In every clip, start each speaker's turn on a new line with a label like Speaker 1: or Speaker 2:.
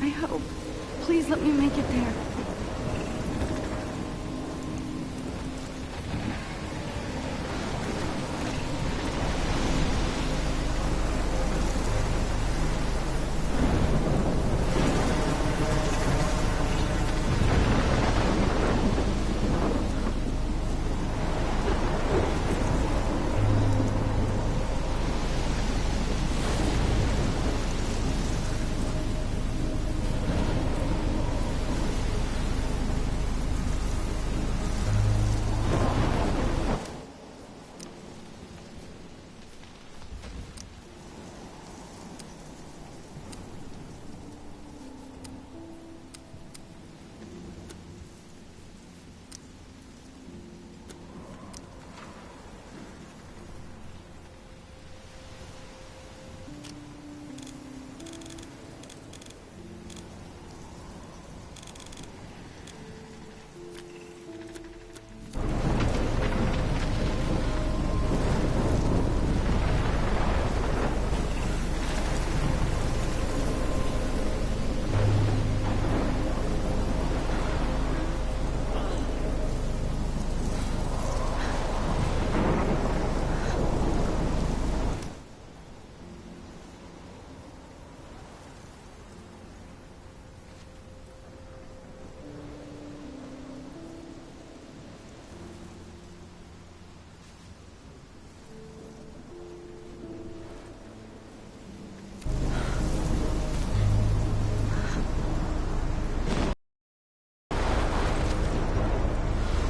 Speaker 1: I hope. Please let me make it there.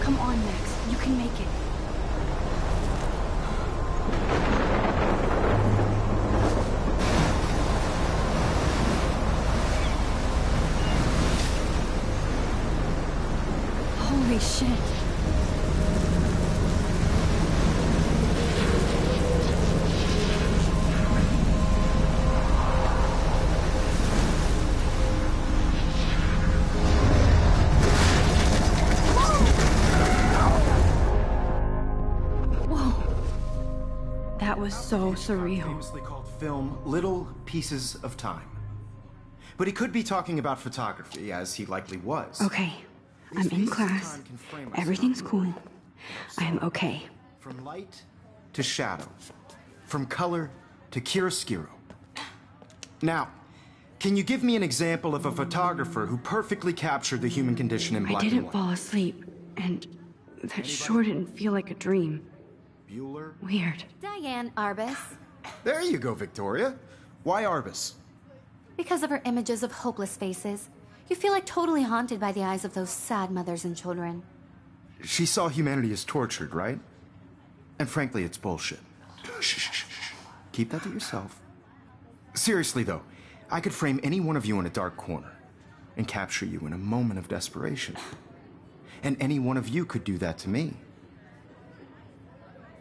Speaker 1: Come on, Max. You can make it. Holy shit. That was so surreal.
Speaker 2: Famously called film Little Pieces of Time. But he could be talking about photography, as he likely was.
Speaker 1: Okay, I'm in class. Everything's cool. I am okay.
Speaker 2: From light to shadow. From color to chiaroscuro. Now, can you give me an example of a photographer who perfectly captured the human condition in black and white?
Speaker 1: I didn't fall asleep, and that sure didn't feel like a dream.
Speaker 2: Bueller?
Speaker 1: Weird.
Speaker 3: Diane Arbus.
Speaker 2: There you go, Victoria. Why Arbus?
Speaker 3: Because of her images of hopeless faces, you feel like totally haunted by the eyes of those sad mothers and children.
Speaker 2: She saw humanity as tortured, right? And frankly, it's bullshit. Shh, shh, shh, shh. Keep that to yourself. Seriously, though, I could frame any one of you in a dark corner and capture you in a moment of desperation. And any one of you could do that to me.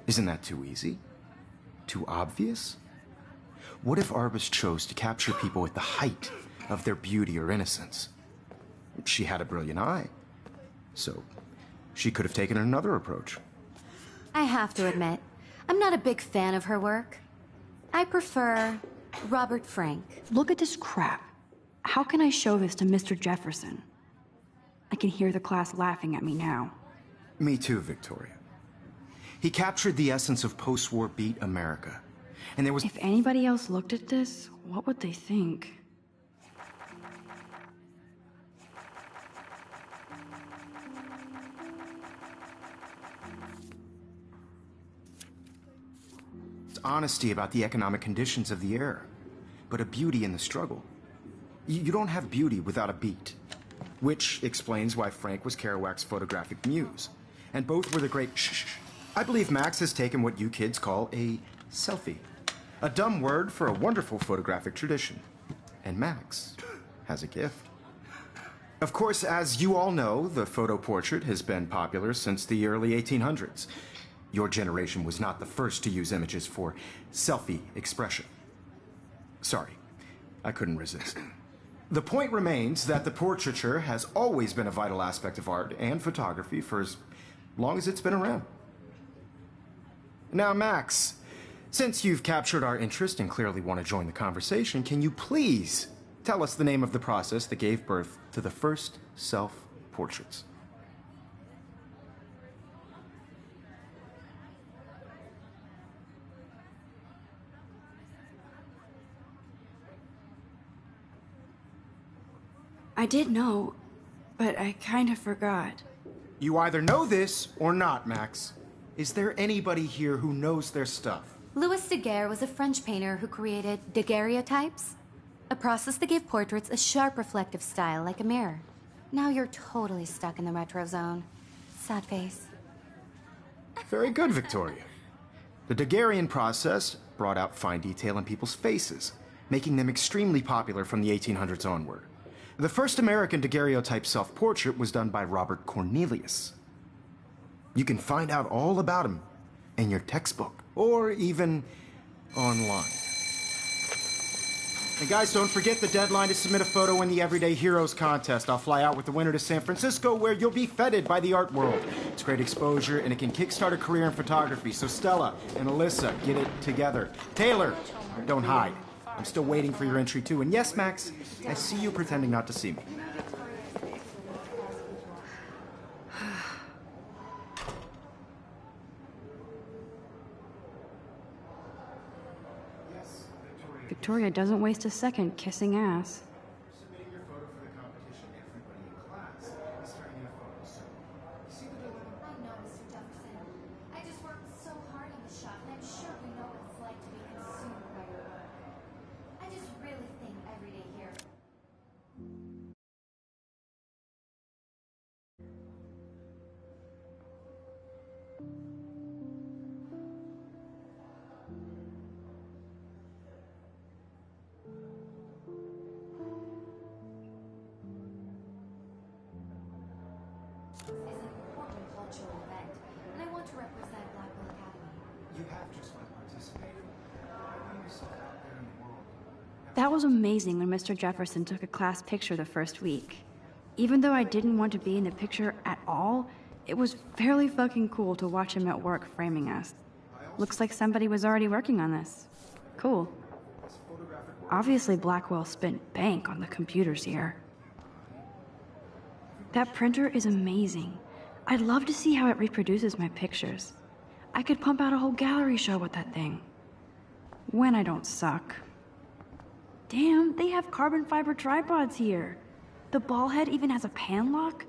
Speaker 2: Isn't that too easy? Too obvious? What if Arbus chose to capture people at the height of their beauty or innocence? She had a brilliant eye, so she could have taken another approach.
Speaker 3: I have to admit, I'm not a big fan of her work. I prefer Robert Frank.
Speaker 1: Look at this crap. How can I show this to Mr. Jefferson? I can hear the class laughing at me now.
Speaker 2: Me too, Victoria. He captured the essence of post-war beat America. And there was...
Speaker 1: If anybody else looked at this, what would they think?
Speaker 2: It's honesty about the economic conditions of the era, but a beauty in the struggle. You don't have beauty without a beat. Which explains why Frank was Kerouac's photographic muse. And both were the great... Shh. I believe Max has taken what you kids call a selfie. A dumb word for a wonderful photographic tradition. And Max has a gift. Of course, as you all know, the photo portrait has been popular since the early 1800s. Your generation was not the first to use images for selfie expression. Sorry, I couldn't resist. The point remains that the portraiture has always been a vital aspect of art and photography for as long as it's been around. Now, Max, since you've captured our interest and clearly want to join the conversation, can you please Tell us the name of the process that gave birth to the first self-portraits.
Speaker 1: I did know, but I kind of forgot.
Speaker 2: You either know this or not, Max. Is there anybody here who knows their stuff?
Speaker 3: Louis Daguerre was a French painter who created daguerreotypes, a process that gave portraits a sharp reflective style like a mirror. Now you're totally stuck in the retro zone. Sad face.
Speaker 2: Very good, Victoria. The Daguerrean process brought out fine detail in people's faces, making them extremely popular from the 1800s onward. The first American daguerreotype self-portrait was done by Robert Cornelius. You can find out all about him in your textbook, or even online. And guys, don't forget the deadline to submit a photo in the Everyday Heroes contest. I'll fly out with the winner to San Francisco, where you'll be feted by the art world. It's great exposure, and it can kickstart a career in photography. So Stella and Alyssa, get it together. Taylor, don't hide. I'm still waiting for your entry, too. And yes, Max, I see you pretending not to see me.
Speaker 1: Victoria doesn't waste a second kissing ass.
Speaker 2: Submitting your photo for the competition, everybody in class is turning in a photo soon. You see the dilemma?
Speaker 3: I know, Mr. Jefferson. I just worked so hard on the shot, and I'm sure we know what it's like to be consumed by your work. I just really think Everyday Hero. Is an important cultural event, and I want to represent Blackwell Academy.
Speaker 2: You have just by participating. Putting yourself out there in the world.
Speaker 1: That was amazing when Mr. Jefferson took a class picture the first week. Even though I didn't want to be in the picture at all, it was fairly fucking cool to watch him at work framing us. Looks like somebody was already working on this. Cool. Obviously Blackwell spent bank on the computers here. That printer is amazing. I'd love to see how it reproduces my pictures. I could pump out a whole gallery show with that thing. When I don't suck. Damn, they have carbon fiber tripods here. The ball head even has a pan lock.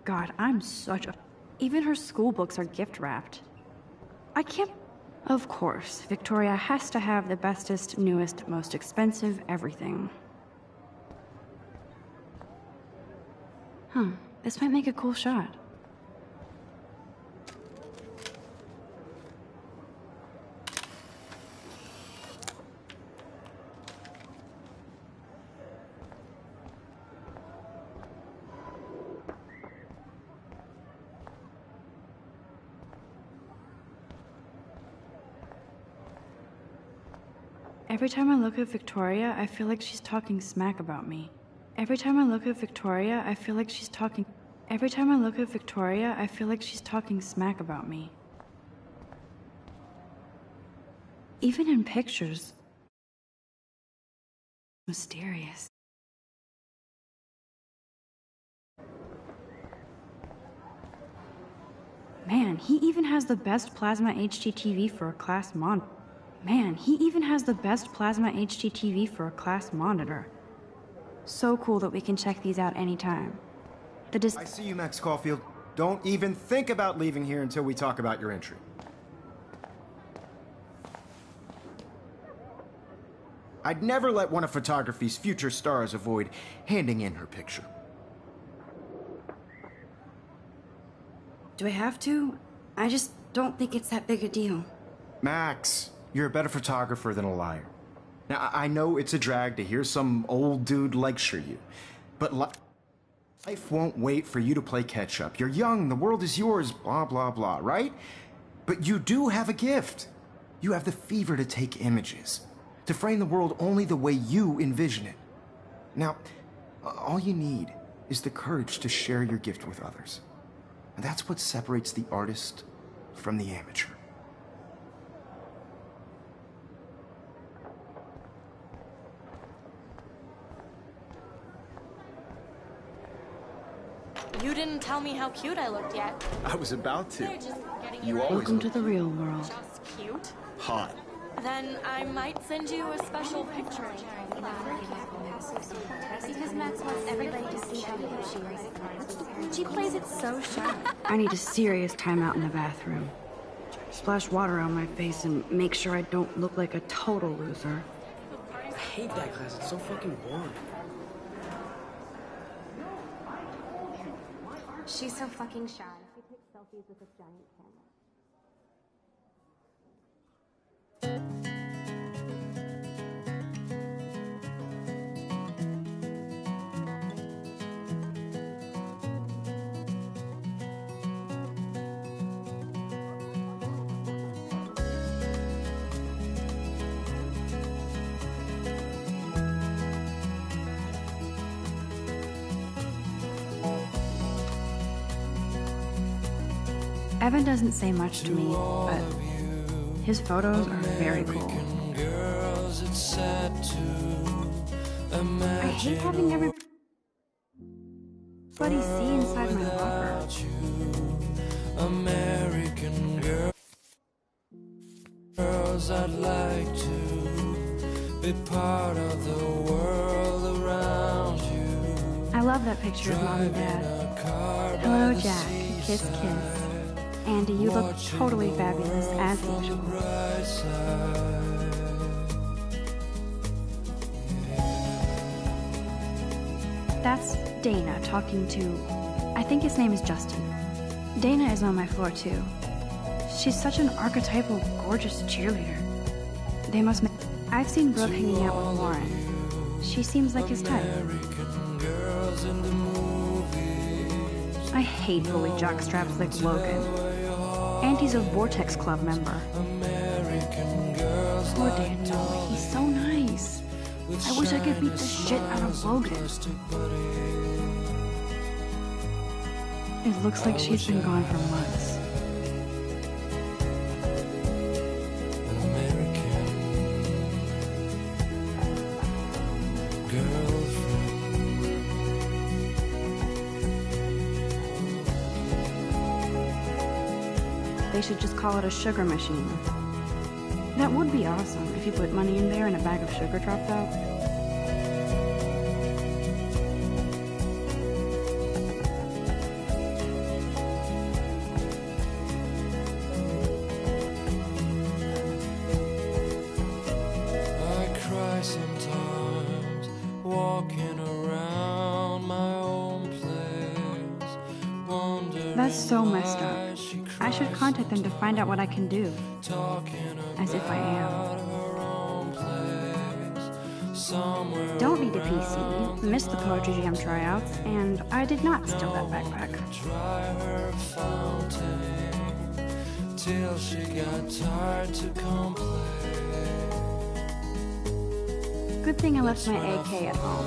Speaker 1: God, I'm such a... Even her school books are gift wrapped. I can't... Of course, Victoria has to have the bestest, newest, most expensive everything. Huh, this might make a cool shot. Every time I look at Victoria, I feel like she's talking smack about me. Every time I look at Victoria, I feel like she's talking... Every time I look at Victoria, I feel like she's talking smack about me. Even in pictures. Mysterious. Man, he even has the best plasma HDTV for a class monitor. Man, he even has the best plasma HDTV for a class monitor. So cool that we can check these out anytime.
Speaker 2: I see you, Max Caulfield. Don't even think about leaving here until we talk about your entry. I'd never let one of photography's future stars avoid handing in her picture.
Speaker 1: Do I have to? I just don't think it's that big a deal.
Speaker 2: Max, you're a better photographer than a liar. Now, I know it's a drag to hear some old dude lecture you, but life won't wait for you to play catch-up. You're young, the world is yours, blah, blah, blah, right? But you do have a gift. You have the fever to take images, to frame the world only the way you envision it. Now, all you need is the courage to share your gift with others. And that's what separates the artist from the amateur.
Speaker 4: You didn't tell me how cute I looked yet.
Speaker 2: I was about to.
Speaker 4: They're just getting
Speaker 2: You
Speaker 4: ready.
Speaker 2: always
Speaker 1: Welcome to
Speaker 2: look
Speaker 1: the real world.
Speaker 4: Just cute.
Speaker 2: hot.
Speaker 4: Then I might send you a special picture.
Speaker 3: Because Max wants everybody to see how cute she is. She plays it so sharp.
Speaker 1: I need a serious timeout in the bathroom. Splash water on my face and make sure I don't look like a total loser.
Speaker 5: I hate that class. It's so fucking boring.
Speaker 3: She's so fucking shy. She takes selfies with a giant camera.
Speaker 1: Evan doesn't say much to me, but his photos are very cool. I hate having everybody see inside my locker.
Speaker 6: American girls, I'd like to be part of the world around you.
Speaker 1: I love that picture of Mom and Dad. Hello, Jack. Kiss, kiss. Andy, you look totally fabulous, as usual. That's Dana talking to... I think his name is Justin. Dana is on my floor, too. She's such an archetypal, gorgeous cheerleader. They must... I've seen Brooke hanging out with Warren. She seems like his type. I hate bully jockstraps like Logan. And he's a Vortex Club member. Poor Daniel, he's so nice. I wish I could beat the shit out of Logan. It looks like she's been gone for months. They should just call it a sugar machine. That would be awesome if you put money in there and a bag of sugar dropped out.
Speaker 6: I cry sometimes, walking around my own place, wondering
Speaker 1: That's so messed up.
Speaker 6: why she
Speaker 1: I should contact them to find out what I can do.
Speaker 6: talking
Speaker 1: As if I am.
Speaker 6: about her own place, somewhere
Speaker 1: Don't need a PC, missed the Poetry Jam tryouts, and I did not steal that backpack.
Speaker 6: try her fountain till she got tired to complain.
Speaker 1: Good thing I left my AK at home.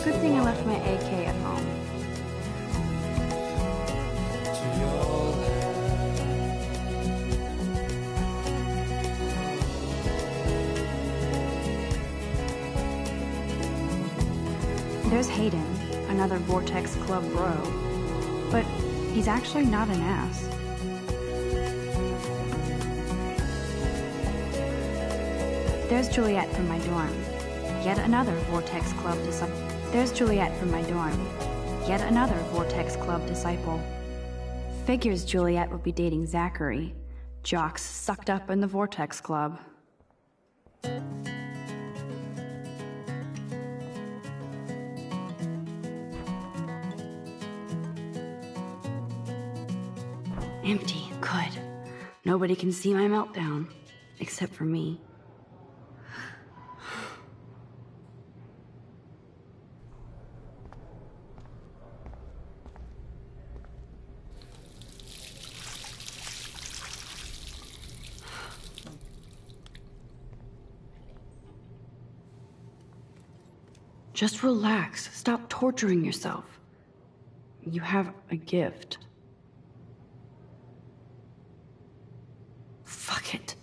Speaker 1: Good thing I left my AK at home.
Speaker 6: To your
Speaker 1: There's Hayden, another Vortex Club bro. But he's actually not an ass. There's Juliet from my dorm. Yet another Vortex Club disciple. There's Juliet from my dorm. Yet another Vortex Club disciple. Figures Juliet would be dating Zachary. Jocks sucked up in the Vortex Club. Empty. Good. Nobody can see my meltdown. Except for me. Just relax. Stop torturing yourself. You have a gift. Fuck it.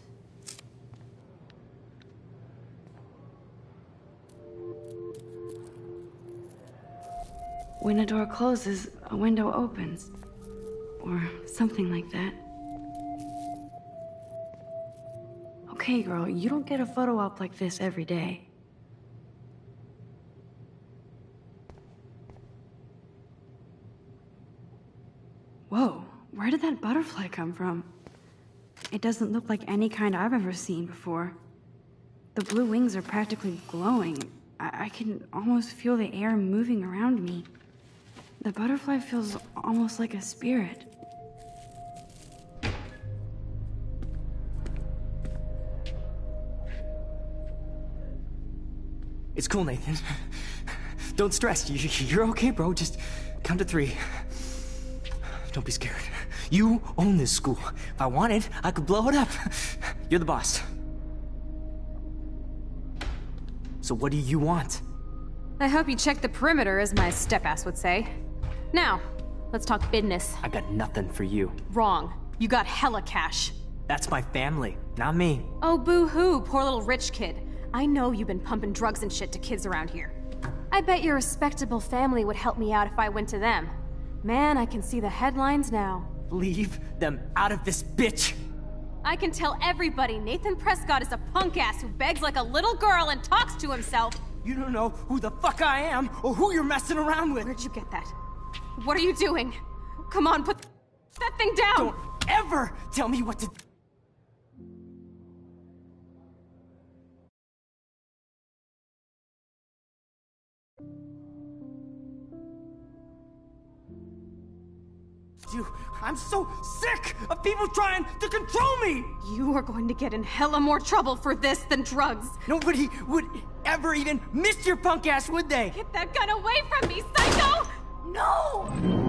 Speaker 1: when a door closes, a window opens. Or something like that. Okay, girl, you don't get a photo op like this every day. Whoa, where did that butterfly come from? It doesn't look like any kind I've ever seen before. The blue wings are practically glowing. I can almost feel the air moving around me. The butterfly feels almost like a spirit.
Speaker 5: It's cool, Nathan. Don't stress. You're okay, bro. Just count to 3. Don't be scared. You own this school. If I wanted, I could blow it up. You're the boss. So what do you want?
Speaker 7: I hope you checked the perimeter, as my step-ass would say. Now, let's talk business.
Speaker 5: I got nothing for you.
Speaker 7: Wrong. You got hella cash.
Speaker 5: That's my family, not me.
Speaker 7: Oh, boo-hoo, poor little rich kid. I know you've been pumping drugs and shit to kids around here. I bet your respectable family would help me out if I went to them. Man, I can see the headlines now.
Speaker 5: Leave them out of this bitch!
Speaker 7: I can tell everybody Nathan Prescott is a punk ass who begs like a little girl and talks to himself.
Speaker 5: You don't know who the fuck I am or who you're messing around with.
Speaker 7: Where'd you get that? What are you doing? Come on, put that thing down!
Speaker 5: Don't ever tell me what to... You. I'm so sick of people trying to control me!
Speaker 7: You are going to get in hella more trouble for this than drugs.
Speaker 5: Nobody would ever even miss your punk ass, would they?
Speaker 7: Get that gun away from me, psycho! No!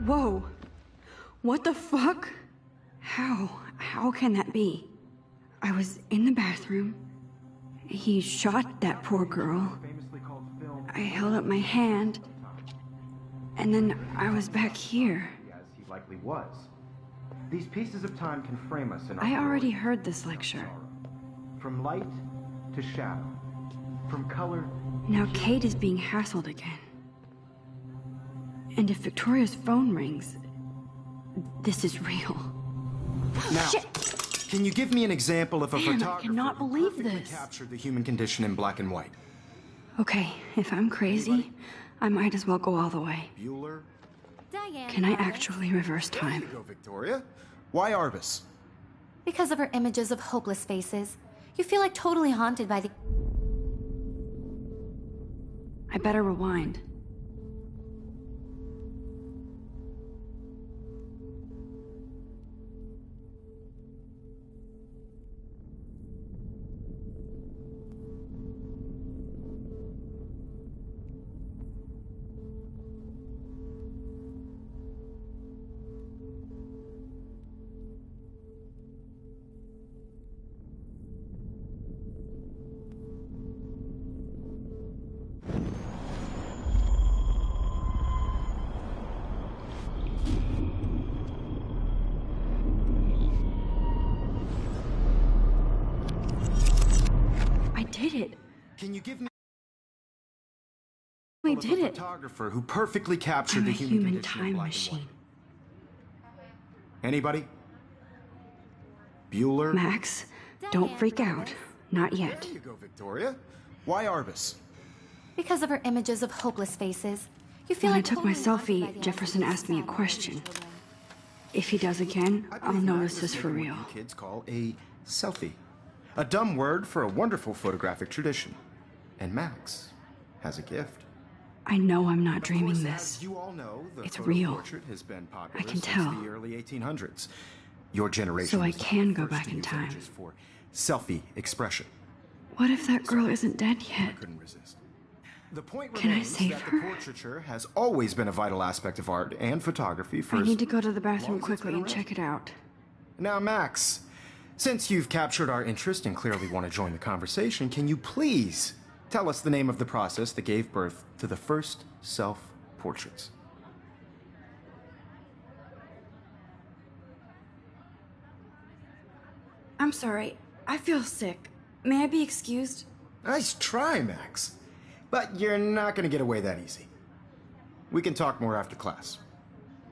Speaker 1: Whoa. What the fuck? How can that be? I was in the bathroom. He shot that poor girl. I held up my hand. And then I was back here.
Speaker 2: As he likely was. These pieces of time can frame us in our
Speaker 1: I already
Speaker 2: glory.
Speaker 1: heard this lecture.
Speaker 2: From light to shadow. From color.
Speaker 1: Now Kate is being hassled again. And if Victoria's phone rings, this is real.
Speaker 2: Now,
Speaker 1: Shit!
Speaker 2: Can you give me an example of a
Speaker 1: Man, I
Speaker 2: photographer
Speaker 1: cannot
Speaker 2: who
Speaker 1: believe
Speaker 2: perfectly
Speaker 1: this.
Speaker 2: captured the human condition in black and white?
Speaker 1: Okay, if I'm crazy, I might as well go all the way.
Speaker 2: Bueller?
Speaker 3: Diane.
Speaker 1: Can I
Speaker 3: Arbus.
Speaker 1: actually reverse
Speaker 2: There
Speaker 1: time?
Speaker 2: you go, Victoria. Why Arbus?
Speaker 3: Because of her images of hopeless faces. You feel like totally haunted by the...
Speaker 1: I better rewind. I did it.
Speaker 2: Can you give me
Speaker 1: We
Speaker 2: of
Speaker 1: did
Speaker 2: a
Speaker 1: it.
Speaker 2: photographer who perfectly captured
Speaker 1: I'm a
Speaker 2: the human
Speaker 1: human
Speaker 2: condition in
Speaker 1: time
Speaker 2: black and
Speaker 1: machine.
Speaker 2: white? Anybody? Bueller?
Speaker 1: Max, don't freak out. Not yet.
Speaker 2: There you go, Victoria. Why Arbus?
Speaker 3: Because of her images of hopeless faces. You feel
Speaker 1: When I
Speaker 3: like
Speaker 1: took my
Speaker 3: totally haunted by
Speaker 1: selfie,
Speaker 3: the
Speaker 1: Jefferson
Speaker 3: ideas
Speaker 1: asked me a
Speaker 3: of
Speaker 1: question.
Speaker 3: children.
Speaker 1: If he does again,
Speaker 2: I
Speaker 1: I'll
Speaker 2: believe
Speaker 1: know
Speaker 2: Max
Speaker 1: this is
Speaker 2: is
Speaker 1: for
Speaker 2: making
Speaker 1: real.
Speaker 2: what you kids call a selfie. A dumb word for a wonderful photographic tradition. And Max has a gift.
Speaker 1: I know I'm not
Speaker 2: Of
Speaker 1: dreaming
Speaker 2: course,
Speaker 1: this.
Speaker 2: As you all know, the
Speaker 1: It's
Speaker 2: photo
Speaker 1: real.
Speaker 2: portrait has been popular
Speaker 1: I can
Speaker 2: since
Speaker 1: tell.
Speaker 2: the early 1800s. Your generation
Speaker 1: So I
Speaker 2: was the
Speaker 1: can go
Speaker 2: first
Speaker 1: back
Speaker 2: to
Speaker 1: in
Speaker 2: use
Speaker 1: time.
Speaker 2: images for selfie expression.
Speaker 1: What if that girl isn't dead
Speaker 2: I
Speaker 1: yet?
Speaker 2: couldn't resist. The point
Speaker 1: Can I
Speaker 2: remains
Speaker 1: save
Speaker 2: that
Speaker 1: her?
Speaker 2: the portraiture has always been a vital aspect of art and photography for
Speaker 1: I
Speaker 2: as
Speaker 1: need to go to the
Speaker 2: long
Speaker 1: bathroom
Speaker 2: as it's
Speaker 1: quickly
Speaker 2: been
Speaker 1: and
Speaker 2: around.
Speaker 1: check it out.
Speaker 2: Now, Max, Since you've captured our interest and clearly want to join the conversation, can you please tell us the name of the process that gave birth to the first self-portraits?
Speaker 1: I'm sorry. I feel sick. May I be excused?
Speaker 2: Nice try, Max. But you're not going to get away that easy. We can talk more after class.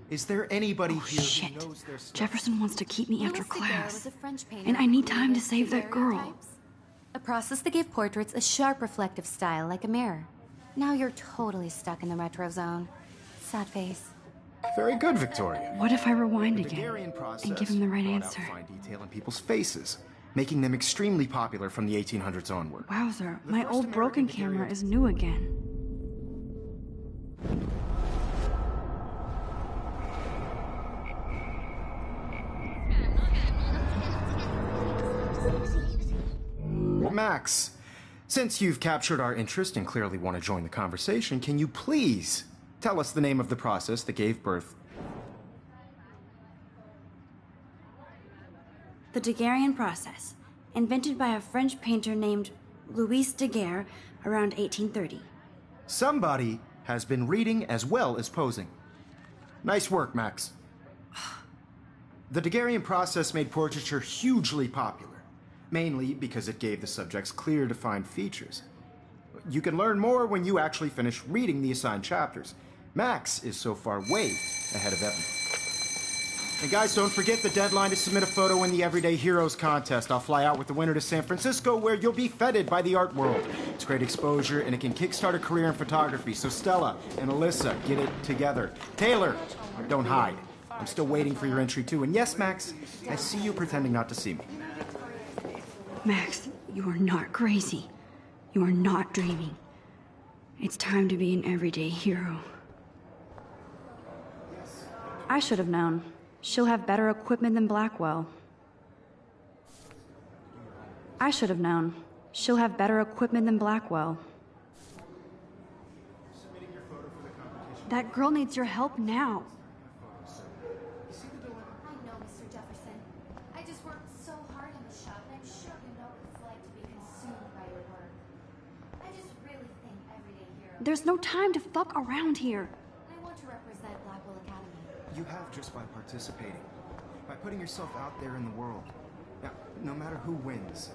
Speaker 2: Is there anybody here
Speaker 1: Shit.
Speaker 2: who knows their stuff?
Speaker 1: Jefferson wants to keep me after
Speaker 3: Louis Daguerre
Speaker 1: class.
Speaker 3: was a French painter
Speaker 1: And I need
Speaker 3: who
Speaker 1: time to
Speaker 3: created
Speaker 1: save that girl.
Speaker 3: daguerreotypes, a process that gave portraits a sharp reflective style like a mirror. Now you're totally stuck in the retro zone. Sad face.
Speaker 2: Very good, Victoria.
Speaker 1: What if I rewind
Speaker 2: The
Speaker 1: again
Speaker 2: Daguerrean process
Speaker 1: and give him the right
Speaker 2: brought
Speaker 1: answer?
Speaker 2: out fine detail in people's faces, making them extremely popular from the 1800s onward.
Speaker 1: Wowzer,
Speaker 2: The
Speaker 1: my
Speaker 2: first
Speaker 1: old broken
Speaker 2: American
Speaker 1: camera
Speaker 2: Daguerrean-
Speaker 1: is new again.
Speaker 2: Max, since you've captured our interest and clearly want to join the conversation, can you please tell us the name of the process that gave birth?
Speaker 1: The Daguerrean process, invented by a French painter named Louis Daguerre around 1830.
Speaker 2: Somebody has been reading as well as posing. Nice work, Max. The Daguerrean process made portraiture hugely popular, mainly because it gave the subjects clear, defined features. You can learn more when you actually finish reading the assigned chapters. Max is so far way ahead of Evan. And guys, don't forget the deadline to submit a photo in the Everyday Heroes contest. I'll fly out with the winner to San Francisco, where you'll be feted by the art world. It's great exposure, and it can kickstart a career in photography. So Stella and Alyssa, get it together. Taylor, don't hide. I'm still waiting for your entry too. And yes, Max, I see you pretending not to see me.
Speaker 1: Max, you are not crazy. You are not dreaming. It's time to be an everyday hero. I should have known. She'll have better equipment than Blackwell. I should have known. She'll have better equipment than Blackwell. That girl needs your help now.
Speaker 3: I know, Mr. Jefferson. I just worked so hard in the shop, and I'm sure you know what it's like to be consumed by your work. I just really think Everyday Hero.
Speaker 1: There's no time to fuck around here.
Speaker 3: I want to represent Blackwell Academy.
Speaker 2: You have just by participating, by putting yourself out there in the world. Now, no matter who wins,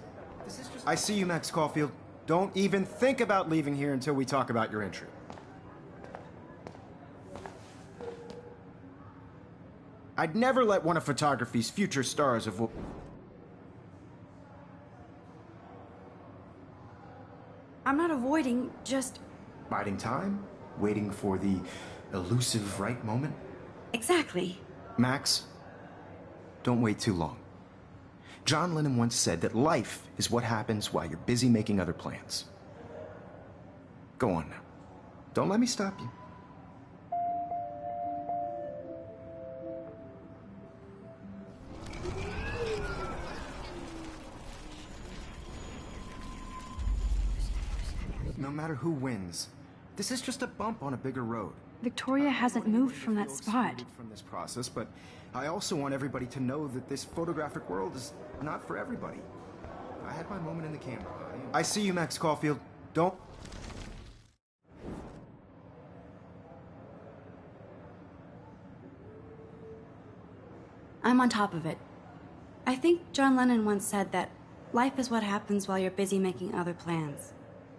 Speaker 2: this is just... I see you, Max Caulfield. Don't even think about leaving here until we talk about your entry. I'd never let one of photography's future stars avoid...
Speaker 1: I'm not avoiding, just...
Speaker 2: Biding time? Waiting for the elusive right moment?
Speaker 1: Exactly.
Speaker 2: Max, don't wait too long. John Lennon once said that life is what happens while you're busy making other plans. Go on now. Don't let me stop you. No matter who wins, this is just a bump on a bigger road.
Speaker 1: Victoria hasn't moved from that
Speaker 2: Feel
Speaker 1: spot.
Speaker 2: excluded from this process, but I also want everybody to know that this photographic world is not for everybody. I had my moment in the camera. I see you, Max Caulfield. Don't...
Speaker 1: I'm on top of it. I think John Lennon once said that life is what happens while you're busy making other plans.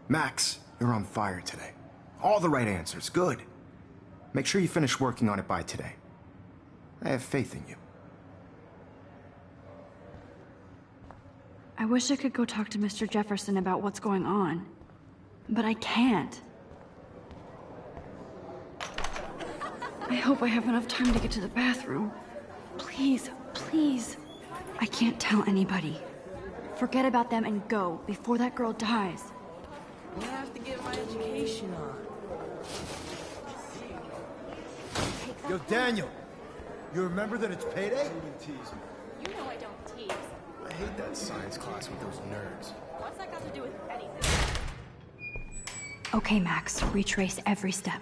Speaker 2: Max, you're on fire today. All the right answers. Good. Make sure you finish working on it by today. I have faith in you.
Speaker 1: I wish I could go talk to Mr. Jefferson about what's going on, but I can't. I hope I have enough time to get to the bathroom. Please, please. I can't tell anybody. Forget about them and go before that girl dies.
Speaker 6: I have to get my education on.
Speaker 8: Yo, Daniel, you remember that it's payday?
Speaker 4: You know I don't tease.
Speaker 2: I hate that science class with those nerds.
Speaker 4: What's that got to do with anything?
Speaker 1: Okay, Max, retrace every step.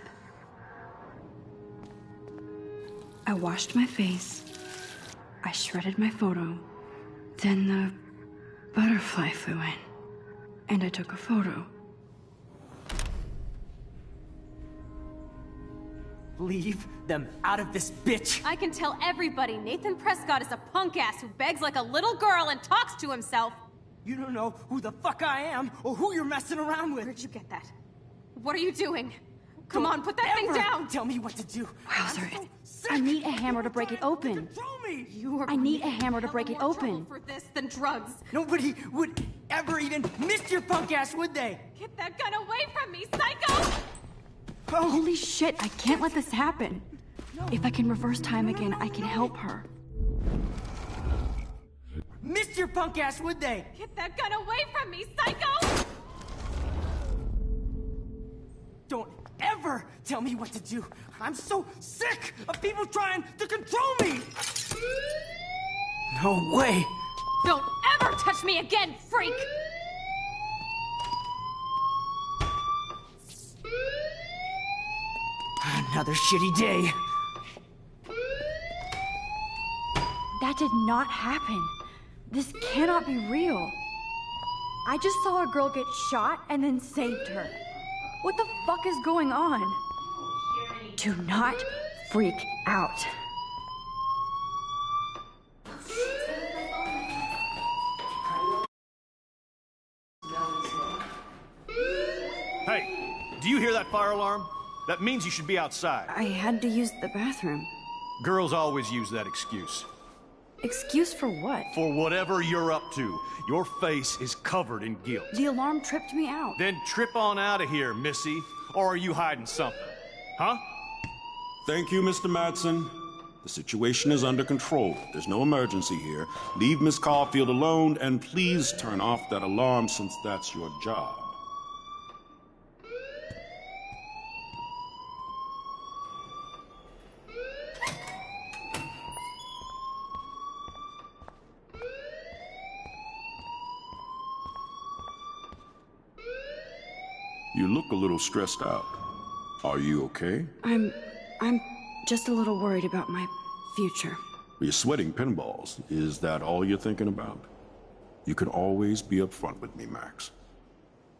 Speaker 1: I washed my face. I shredded my photo. Then the butterfly flew in, and I took a photo.
Speaker 5: Leave them out of this, bitch!
Speaker 7: I can tell everybody Nathan Prescott is a punk ass who begs like a little girl and talks to himself.
Speaker 5: You don't know who the fuck I am or who you're messing around with.
Speaker 7: Where'd you get that? What are you doing? Come on, put that thing down!
Speaker 5: Tell me what to do.
Speaker 1: Wowzer, I need a hammer to break it open. I need a hammer to break it open.
Speaker 7: For this than drugs.
Speaker 5: Nobody would ever even miss your punk ass, would they?
Speaker 7: Get that gun away from me, psycho!
Speaker 5: Oh.
Speaker 1: Holy shit, I can't let this happen. If I can reverse time again, I can help her.
Speaker 5: Missed your punk ass, would they?
Speaker 7: Get that gun away from me, psycho!
Speaker 5: Don't ever tell me what to do. I'm so sick of people trying to control me! No way!
Speaker 7: Don't ever touch me again, freak!
Speaker 5: Another shitty day.
Speaker 1: That did not happen. This cannot be real. I just saw a girl get shot and then saved her. What the fuck is going on? Do not freak out.
Speaker 9: Hey, do you hear that fire alarm? That means you should be outside.
Speaker 1: I had to use the bathroom.
Speaker 9: Girls always use that excuse.
Speaker 1: Excuse for what?
Speaker 9: For whatever you're up to. Your face is covered in guilt.
Speaker 1: The alarm tripped me out.
Speaker 9: Then trip on out of here, Missy. Or are you hiding something? Huh?
Speaker 10: Thank you, Mr. Madsen. The situation is under control. There's no emergency here. Leave Miss Caulfield alone, and please turn off that alarm since that's your job. You look a little stressed out. Are you okay?
Speaker 1: I'm just a little worried about my future.
Speaker 10: You're sweating pinballs. Is that all you're thinking about? You can always be upfront with me, Max.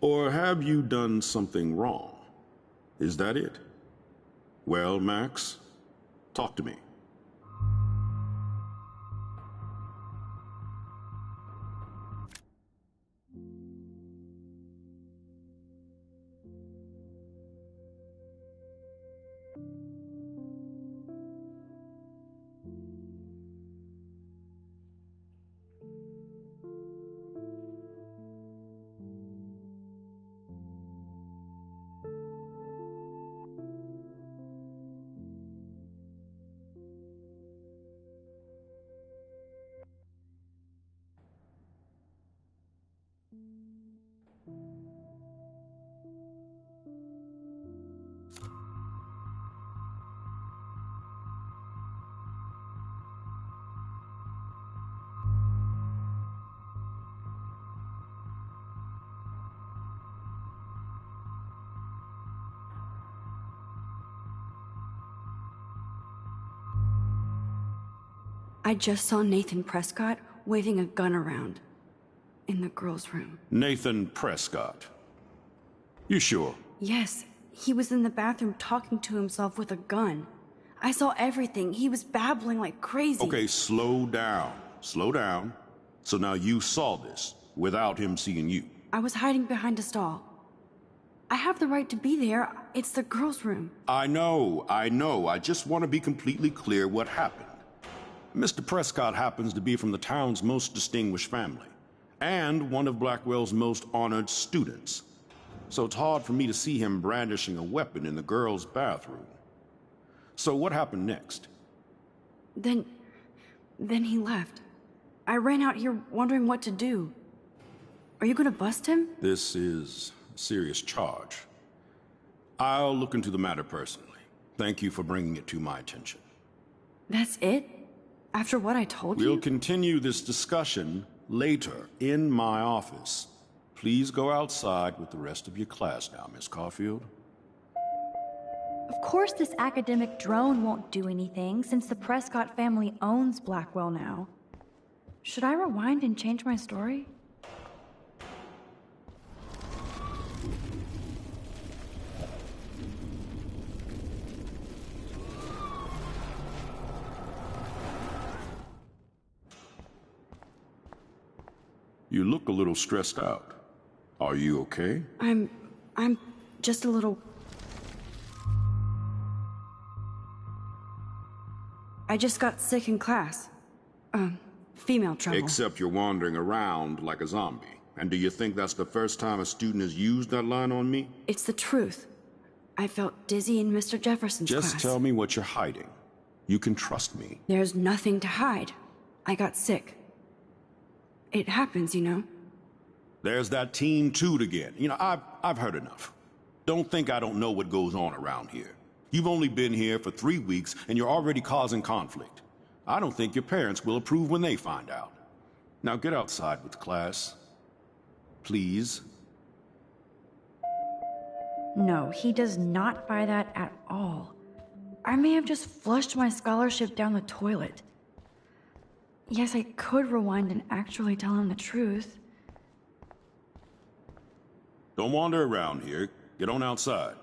Speaker 10: Or have you done something wrong? Is that it? Well, Max, talk to me.
Speaker 1: I just saw Nathan Prescott waving a gun around in the girls' room.
Speaker 10: Nathan Prescott. You sure?
Speaker 1: Yes, he was in the bathroom talking to himself with a gun. I saw everything. He was babbling like crazy.
Speaker 10: Okay, slow down. Slow down. So now you saw this without him seeing you.
Speaker 1: I was hiding behind a stall. I have the right to be there. It's the girls' room.
Speaker 10: I know. I just want to be completely clear what happened. Mr. Prescott happens to be from the town's most distinguished family, and one of Blackwell's most honored students. So it's hard for me to see him brandishing a weapon in the girls' bathroom. So what happened next?
Speaker 1: Then he left. I ran out here wondering what to do. Are you gonna bust him?
Speaker 10: This is a serious charge. I'll look into the matter personally. Thank you for bringing it to my attention.
Speaker 1: That's it? After what I told you?
Speaker 10: We'll continue this discussion later in my office. Please go outside with the rest of your class now, Miss Caulfield.
Speaker 11: Of course this academic drone won't do anything, since the Prescott family owns Blackwell now.
Speaker 1: Should I rewind and change my story?
Speaker 10: You look a little stressed out. Are you okay?
Speaker 1: I'm just a little... I just got sick in class. Female trouble.
Speaker 10: Except you're wandering around like a zombie. And do you think that's the first time a student has used that line on me?
Speaker 1: It's the truth. I felt dizzy in Mr. Jefferson's class.
Speaker 10: Just tell me what you're hiding. You can trust me.
Speaker 1: There's nothing to hide. I got sick. It happens, you know.
Speaker 10: There's that Team Toot again. You know, I've heard enough. Don't think I don't know what goes on around here. You've only been here for 3 weeks, and you're already causing conflict. I don't think your parents will approve when they find out. Now get outside with class. Please.
Speaker 1: No, he does not buy that at all. I may have just flushed my scholarship down the toilet. Yes, I could rewind and actually tell him the truth.
Speaker 10: Don't wander around here. Get on outside.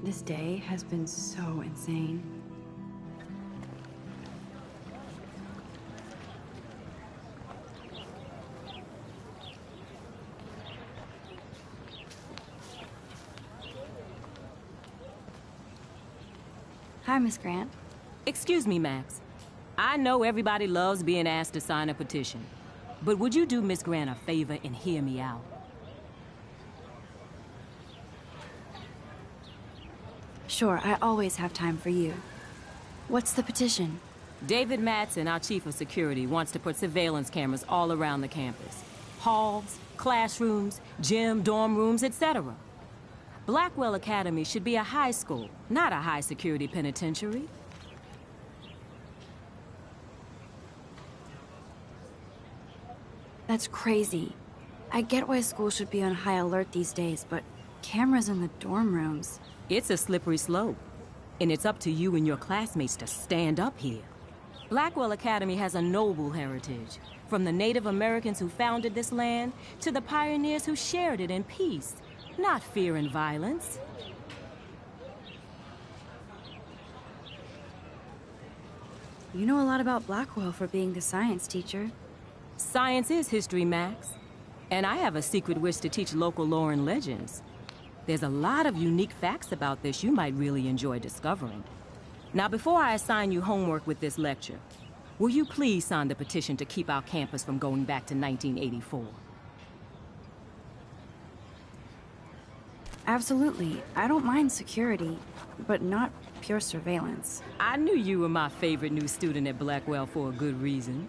Speaker 1: This day has been so insane. Hi, Miss Grant.
Speaker 12: Excuse me, Max. I know everybody loves being asked to sign a petition, but would you do Miss Grant a favor and hear me out?
Speaker 1: Sure, I always have time for you. What's the petition?
Speaker 12: David Madsen, our chief of security, wants to put surveillance cameras all around the campus. Halls, classrooms, gym, dorm rooms, etc. Blackwell Academy should be a high school, not a high-security penitentiary.
Speaker 1: That's crazy. I get why schools should be on high alert these days, but cameras in the dorm rooms...
Speaker 12: It's a slippery slope, and it's up to you and your classmates to stand up here. Blackwell Academy has a noble heritage, from the Native Americans who founded this land to the pioneers who shared it in peace, not fear and violence.
Speaker 1: You know a lot about Blackwell for being the science teacher.
Speaker 12: Science is history, Max. And I have a secret wish to teach local lore and legends. There's a lot of unique facts about this you might really enjoy discovering. Now, before I assign you homework with this lecture, will you please sign the petition to keep our campus from going back to 1984?
Speaker 1: Absolutely. I don't mind security, but not pure surveillance.
Speaker 12: I knew you were my favorite new student at Blackwell for a good reason.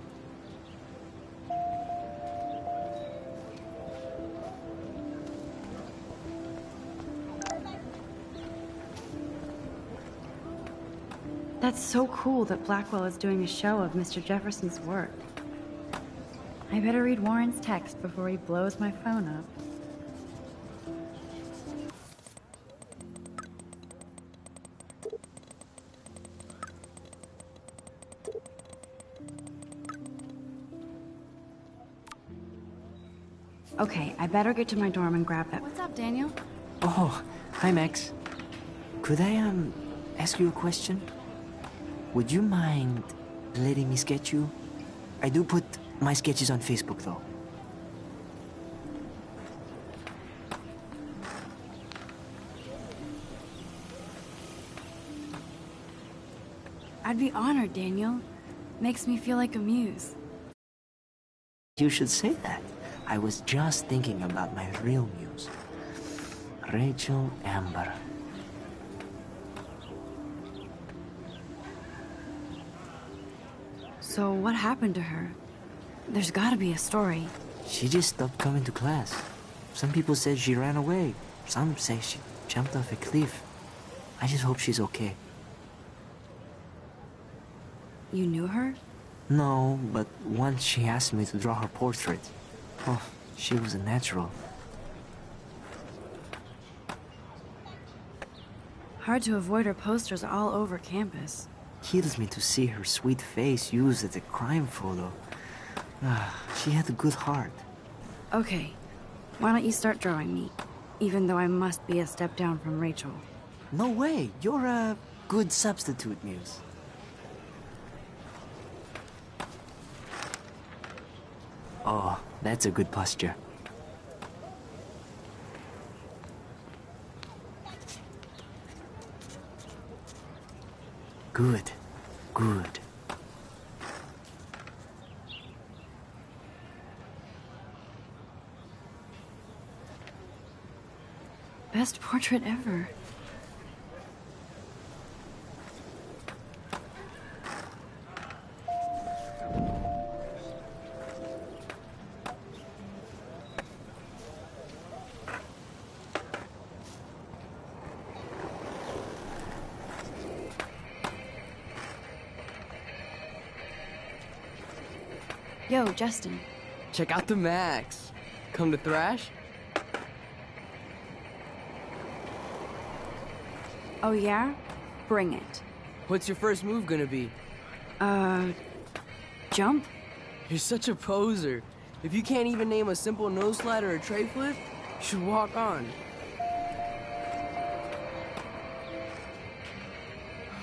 Speaker 1: That's so cool that Blackwell is doing a show of Mr. Jefferson's work. I better read Warren's text before he blows my phone up. Okay, I better get to my dorm and grab that. What's up, Daniel?
Speaker 5: Oh, hi, Max. Could I, ask you a question? Would you mind letting me sketch you? I do put my sketches on Facebook, though.
Speaker 1: I'd be honored, Daniel. Makes me feel like a muse.
Speaker 5: You should say that. I was just thinking about my real muse. Rachel Amber.
Speaker 1: So what happened to her? There's gotta be a story.
Speaker 5: She just stopped coming to class. Some people said she ran away. Some say she jumped off a cliff. I just hope she's okay.
Speaker 1: You knew her?
Speaker 5: No, but once she asked me to draw her portrait. Oh, she was a natural.
Speaker 1: Hard to avoid her posters all over campus.
Speaker 5: Kills me to see her sweet face used as a crime photo. She had a good heart.
Speaker 1: Okay, why don't you start drawing me? Even though I must be a step down from Rachel.
Speaker 5: No way, you're a good substitute, Muse. Oh, that's a good posture. Good, good.
Speaker 1: Best portrait ever. Yo, Justin.
Speaker 13: Check out the Max. Come to thrash?
Speaker 1: Oh yeah? Bring it.
Speaker 13: What's your first move gonna be?
Speaker 1: Jump?
Speaker 13: You're such a poser. If you can't even name a simple nose slide or a tray flip, you should walk on.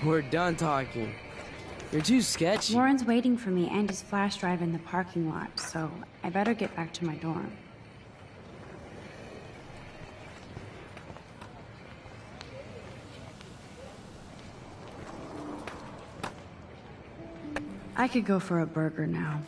Speaker 13: We're done talking. You're too sketchy.
Speaker 1: Warren's waiting for me and his flash drive in the parking lot, so I better get back to my dorm. I could go for a burger now.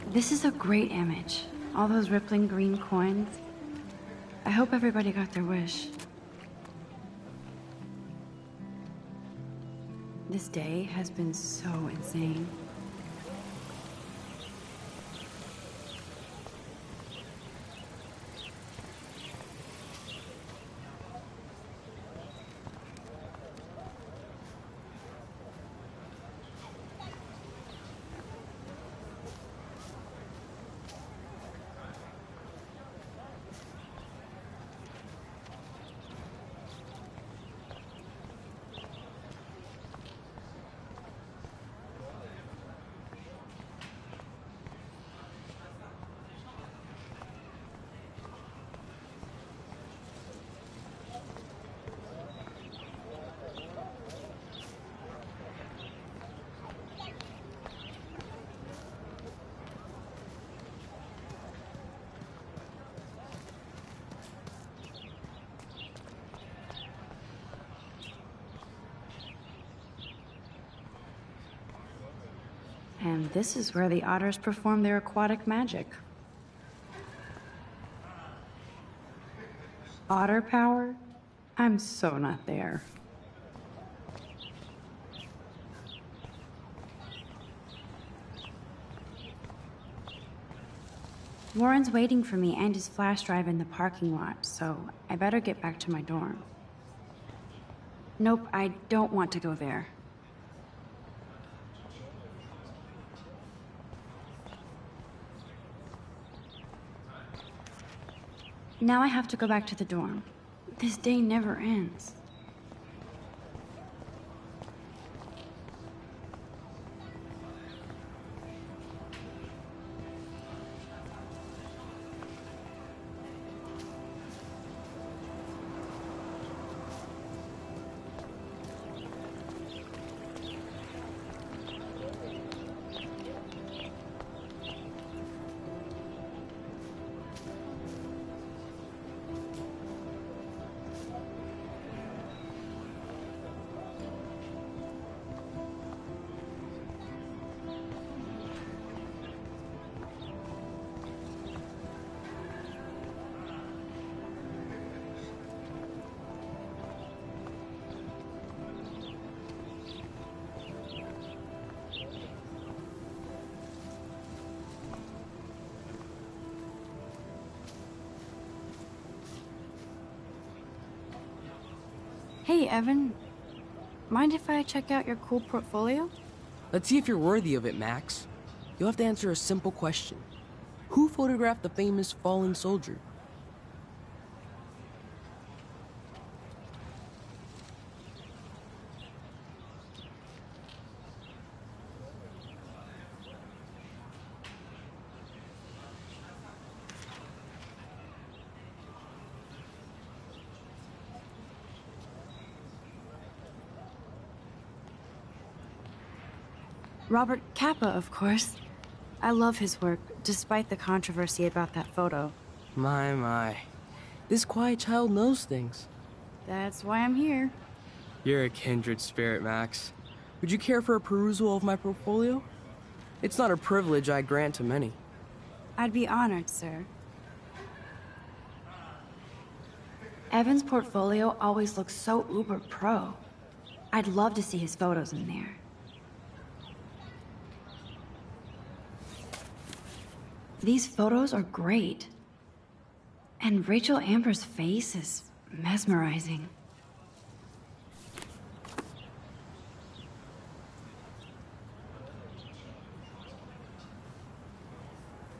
Speaker 1: This is a great image. All those rippling green coins. I hope everybody got their wish. This day has been so insane. And this is where the otters perform their aquatic magic. Otter power? I'm so not there. Warren's waiting for me and his flash drive in the parking lot, so I better get back to my dorm. Nope, I don't want to go there. Now I have to go back to the dorm. This day never ends. Hey, Evan. Mind if I check out your cool portfolio?
Speaker 13: Let's see if you're worthy of it, Max. You'll have to answer a simple question. Who photographed the famous fallen soldier?
Speaker 1: Robert Capa, of course. I love his work, despite the controversy about that photo.
Speaker 13: My. This quiet child knows things.
Speaker 1: That's why I'm here.
Speaker 13: You're a kindred spirit, Max. Would you care for a perusal of my portfolio? It's not a privilege I grant to many.
Speaker 1: I'd be honored, sir. Evan's portfolio always looks so uber pro. I'd love to see his photos in there. These photos are great. And Rachel Amber's face is mesmerizing.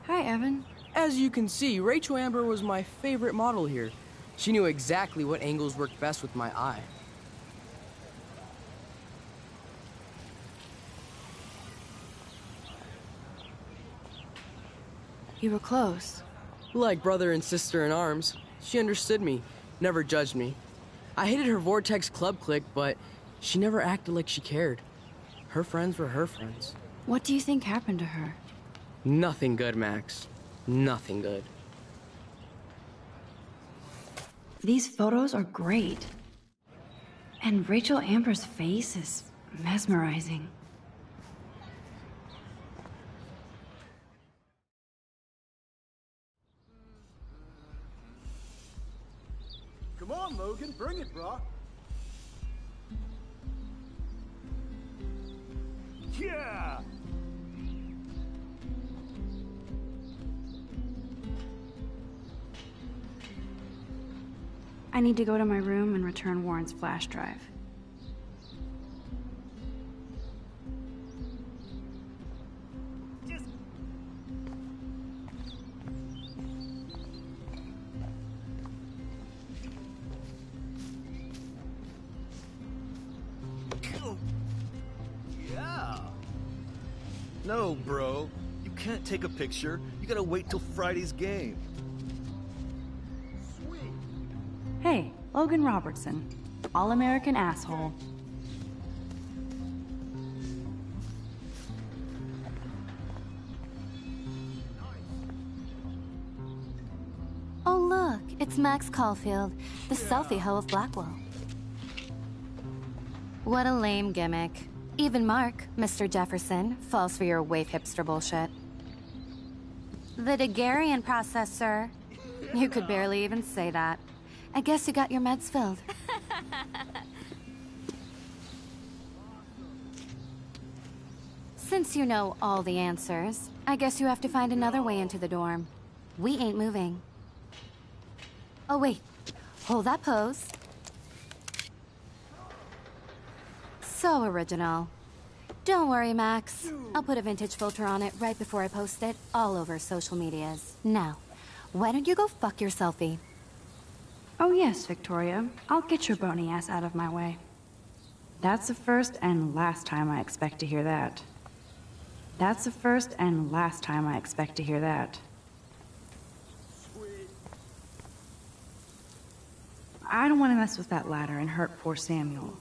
Speaker 1: Hi, Evan.
Speaker 13: As you can see, Rachel Amber was my favorite model here. She knew exactly what angles worked best with my eye.
Speaker 1: You were close.
Speaker 13: Like brother and sister in arms. She understood me, never judged me. I hated her Vortex Club clique, but she never acted like she cared. Her friends were her friends.
Speaker 1: What do you think happened to her?
Speaker 13: Nothing good, Max. Nothing good.
Speaker 1: These photos are great. And Rachel Amber's face is mesmerizing.
Speaker 8: Come on, Logan, bring it, brah.
Speaker 9: Yeah!
Speaker 1: I need to go to my room and return Warren's flash drive.
Speaker 14: Yeah. No, bro. You can't take a picture. You gotta wait till Friday's game.
Speaker 1: Hey, Logan Robertson. All-American asshole.
Speaker 3: Oh look, it's Max Caulfield, the selfie hoe of Blackwell. What a lame gimmick. Even Mark, Mr. Jefferson, falls for your wave hipster bullshit. The Daguerrean process, sir. You could barely even say that. I guess you got your meds filled. Since you know all the answers, I guess you have to find another way into the dorm. We ain't moving. Oh, wait. Hold that pose. So original. Don't worry, Max. I'll put a vintage filter on it right before I post it all over social medias. Now, why don't you go fuck your selfie?
Speaker 1: Oh yes, Victoria. I'll get your bony ass out of my way. That's the first and last time I expect to hear that. That's the first and last time I expect to hear that. I don't want to mess with that ladder and hurt poor Samuel.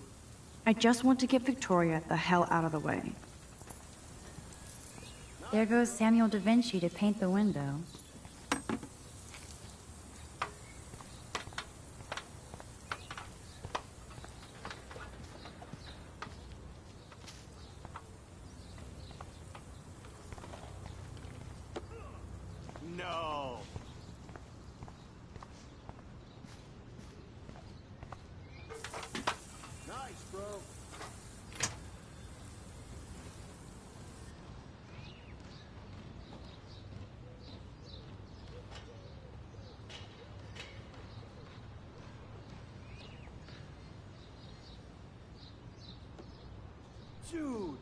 Speaker 1: I just want to get Victoria the hell out of the way. There goes Samuel da Vinci to paint the window.
Speaker 9: No.
Speaker 8: Nice, bro. Dude.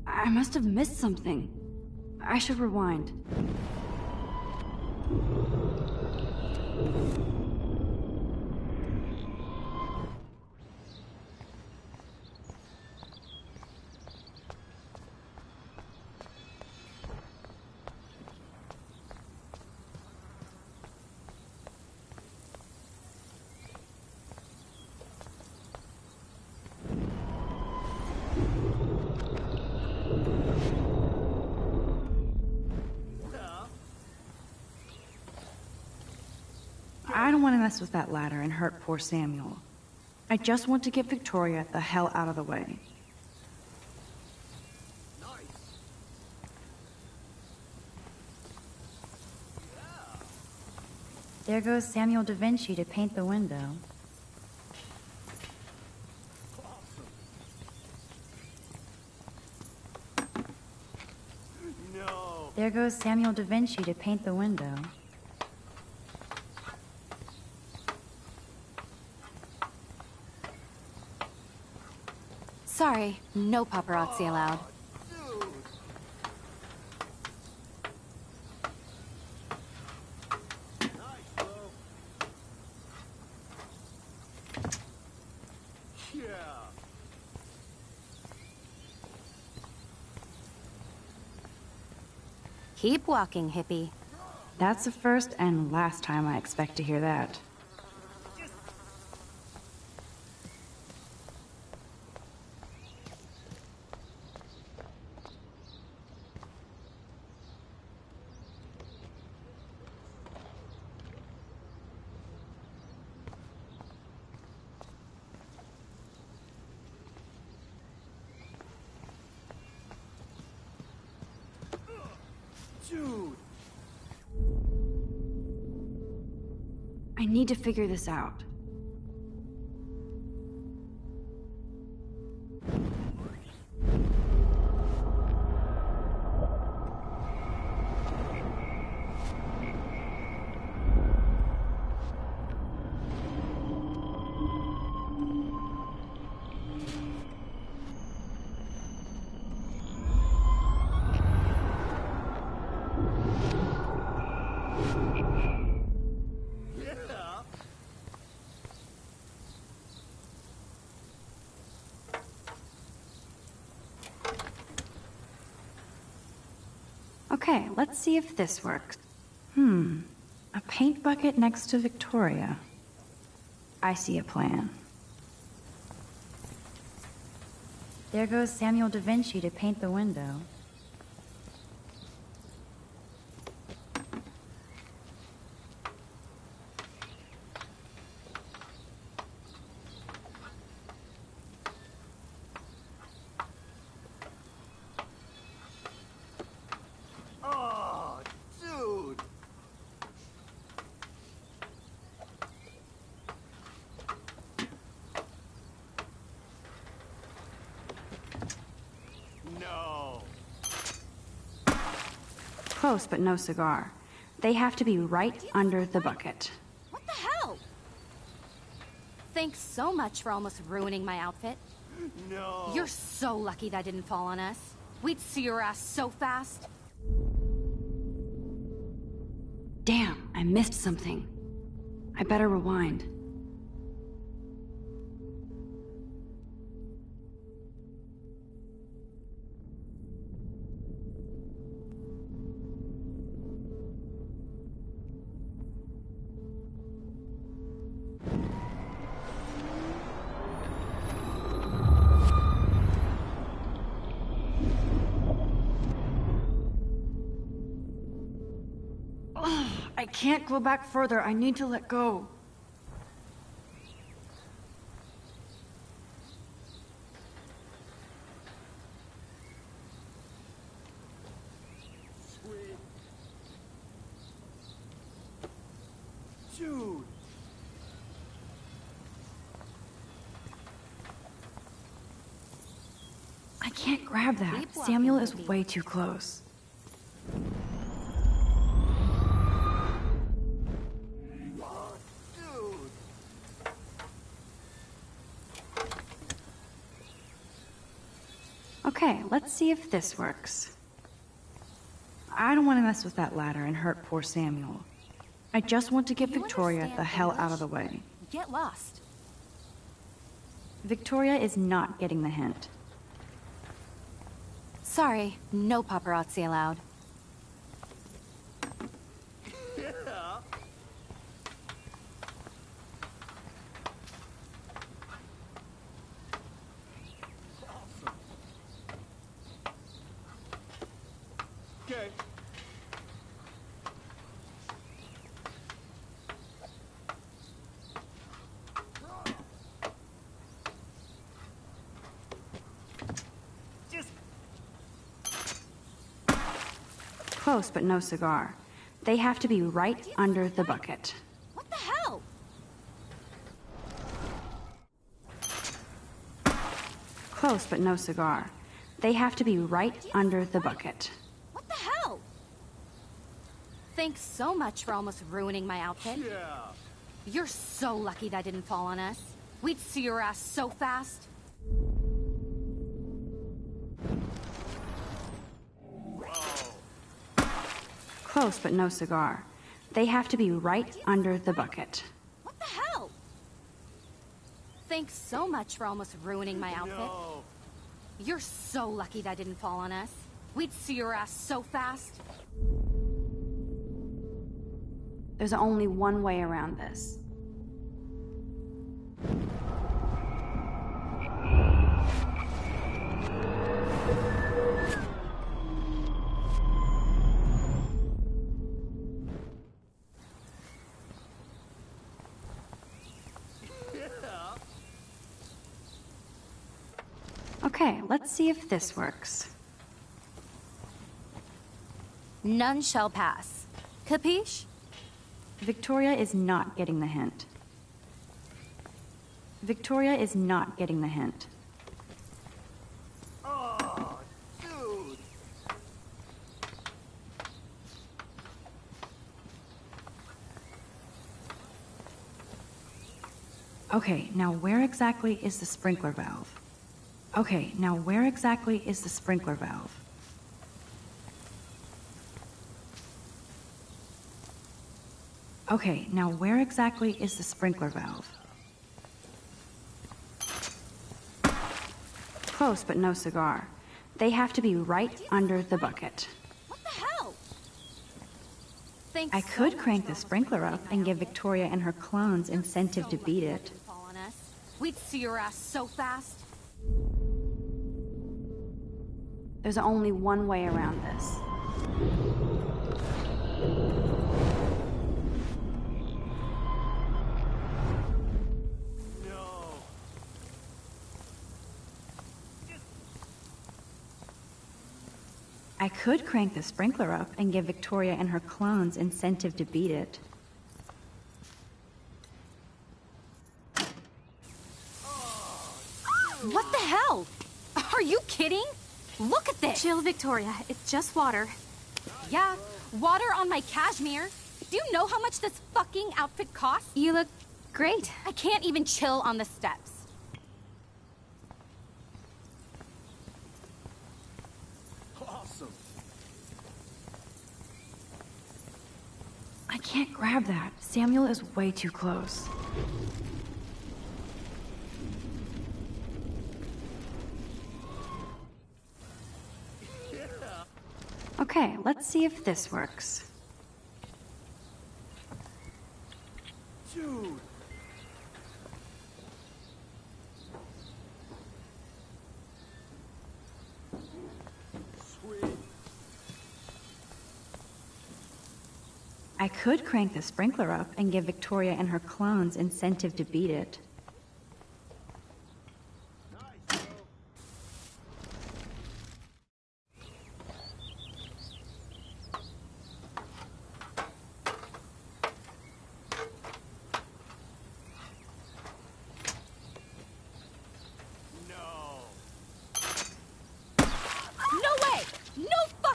Speaker 1: I must have missed something. I should rewind. I don't want to mess with that ladder and hurt poor Samuel. I just want to get Victoria the hell out of the way. There goes Samuel da Vinci to paint the window.
Speaker 9: No.
Speaker 1: There goes Samuel da Vinci to paint the window.
Speaker 3: Sorry, no paparazzi allowed.
Speaker 9: Yeah.
Speaker 3: Keep walking, hippie.
Speaker 1: That's the first and last time I expect to hear that.
Speaker 9: Dude.
Speaker 1: I need to figure this out. Okay, let's see if this works. A paint bucket next to Victoria. I see a plan. There goes Samuel da Vinci to paint the window. Close, but no cigar. They have to be right under the bucket.
Speaker 3: What the hell? Thanks so much for almost ruining my outfit.
Speaker 14: No.
Speaker 3: You're so lucky that didn't fall on us. We'd see your ass so fast.
Speaker 1: Damn, I missed something. I better rewind. I can't go back further. I need to let go.
Speaker 14: Sweet. Dude.
Speaker 1: I can't grab that.
Speaker 3: Keep walking,
Speaker 1: Samuel is
Speaker 3: baby.
Speaker 1: way too close. Okay, let's see if this works. I don't want to mess with that ladder and hurt poor Samuel. I just want to get
Speaker 3: You
Speaker 1: Victoria
Speaker 3: understand
Speaker 1: the hell out
Speaker 3: English?
Speaker 1: of the way.
Speaker 3: Get lost.
Speaker 1: Victoria is not getting the hint.
Speaker 3: Sorry, no paparazzi allowed.
Speaker 14: Okay.
Speaker 1: Close, but no cigar. They have to be right under the bucket.
Speaker 3: What the hell?
Speaker 1: Close, but no cigar. They have to be right under the bucket.
Speaker 3: What the hell? Thanks so much for almost ruining my outfit.
Speaker 14: Yeah.
Speaker 3: You're so lucky that didn't fall on us. We'd see your ass so fast.
Speaker 1: Close, but no cigar. They have to be right under the bucket.
Speaker 3: What the hell? Thanks so much for almost ruining my outfit.
Speaker 14: No.
Speaker 3: You're so lucky that didn't fall on us. We'd see your ass so fast.
Speaker 1: There's only one way around this. Okay, let's see if this works.
Speaker 3: None shall pass. Capiche?
Speaker 1: Victoria is not getting the hint. Victoria is not getting the hint.
Speaker 14: Oh, dude.
Speaker 1: Okay, now where exactly is the sprinkler valve? Okay, now where exactly is the sprinkler valve? Okay, now where exactly is the sprinkler valve? Close, but no cigar. They have to be right under the bucket.
Speaker 3: What the hell? Thanks
Speaker 1: I
Speaker 3: so
Speaker 1: could
Speaker 3: much
Speaker 1: crank
Speaker 3: for
Speaker 1: the sprinkler up
Speaker 3: almost
Speaker 1: and give
Speaker 3: ruining my
Speaker 1: Victoria and her clones incentive to beat it.
Speaker 3: outfit. Fall on us. We'd see your ass so fast.
Speaker 1: There's only one way around this.
Speaker 14: No.
Speaker 1: I could crank the sprinkler up and give Victoria and her clones incentive to beat it.
Speaker 3: What the hell? Are you kidding? Look at this!
Speaker 7: Chill, Victoria. It's just water.
Speaker 15: Yeah, water on my cashmere. Do you know how much this fucking outfit costs?
Speaker 3: You look great.
Speaker 15: I can't even chill on the steps.
Speaker 14: Awesome.
Speaker 1: I can't grab that. Samuel is way too close. Okay, let's see if this works.
Speaker 14: Dude. Sweet.
Speaker 1: I could crank the sprinkler up and give Victoria and her clones incentive to beat it.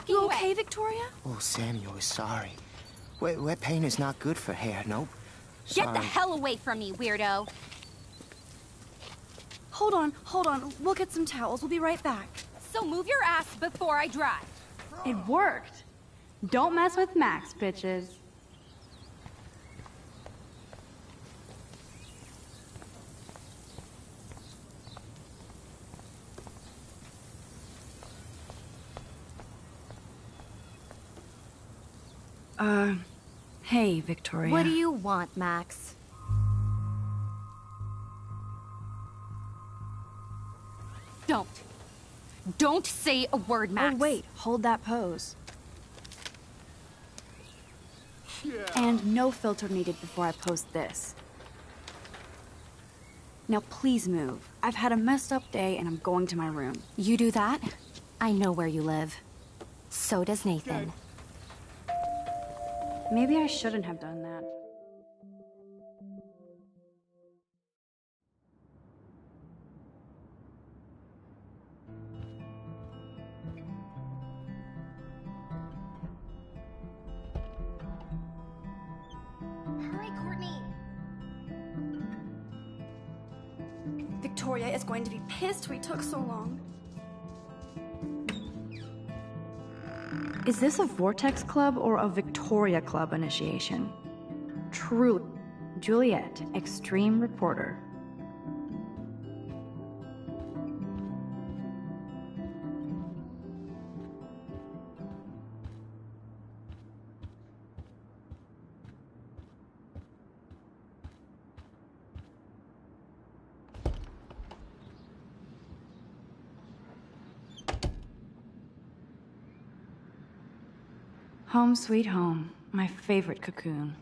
Speaker 1: You okay, Victoria?
Speaker 16: Oh, Samuel is sorry. Wet paint is not good for hair, nope.
Speaker 15: Get the hell away from me, weirdo!
Speaker 1: Hold on. We'll get some towels. We'll be right back.
Speaker 15: So move your ass before I drive.
Speaker 1: It worked. Don't mess with Max, bitches. Hey, Victoria.
Speaker 3: What do you want, Max?
Speaker 15: Don't say a word, Max.
Speaker 1: Oh, wait. Hold that pose. Yeah. And no filter needed before I post this. Now please move. I've had a messed up day and I'm going to my room.
Speaker 3: You do that? I know where you live. So does Nathan.
Speaker 1: Maybe I shouldn't have done that.
Speaker 15: Hurry, Courtney.
Speaker 1: Victoria is going to be pissed we took so long. Is this a Vortex Club or a Victoria Club initiation? Truly, Juliet, Extreme Reporter. Home sweet home, my favorite cocoon.